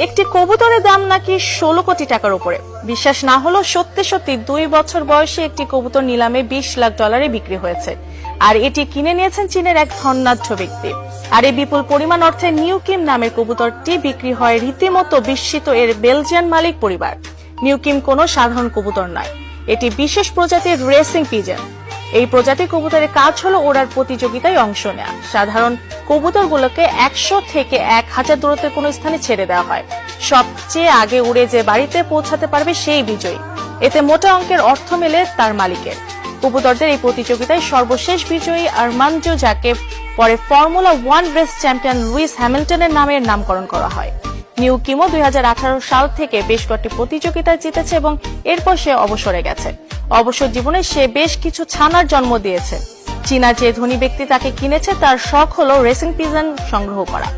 একটি কবুতরের দাম নাকি 16 কোটি টাকার উপরে। বিশ্বাস না হলো সত্যি সত্যি 2 বছর বয়সে একটি কবুতর নিলামে $20 লাখ বিক্রি হয়েছে। আর এটি কিনে নিয়েছেন চীনের এক ধনাঢ্য ব্যক্তি। আর এই বিপুল পরিমাণ অর্থে নিউ কিম নামের কবুতরটি বিক্রি হয় রীতিমতো বিস্মিত এর বেলজিয়ান মালিক পরিবার। নিউ কিম কোনো সাধারণ কবুতর নয়, এটি বিশেষ প্রজাতির রেসিং পিজন। এই প্রজাতির কবুতরের কাজ হলো ওড়ার প্রতিযোগিতায় অংশ নেওয়া। সাধারণ কবুতরগুলোকে 100 থেকে 1000 দূরত্বের কোনো স্থানে ছেড়ে দেওয়া হয়। সবচেয়ে আগে উড়ে যে বাড়িতে পৌঁছাতে পারবে সেই বিজয়ী। এতে মোটা অঙ্কের অর্থ মেলে তার মালিকের। কবুতরদের এই প্রতিযোগিতায় সর্বশেষ বিজয়ী আরমান্ডো, যাকে পরে ফর্মুলা 1 রেস চ্যাম্পিয়ন লুইস হ্যামিল্টনের নামের নামকরণ করা হয়। নিউ কিমো 2018 সাল থেকে বেশ কয়েকটি প্রতিযোগিতায় জিতেছে এবং এরপর সে অবসরে গেছে। অবসর জীবনে সে বেশ কিছু ছানার জন্ম দিয়েছে। চীনা যে ধনী ব্যক্তি তাকে কিনেছে তার শখ হলো রেসিং পিজন সংগ্রহ করা।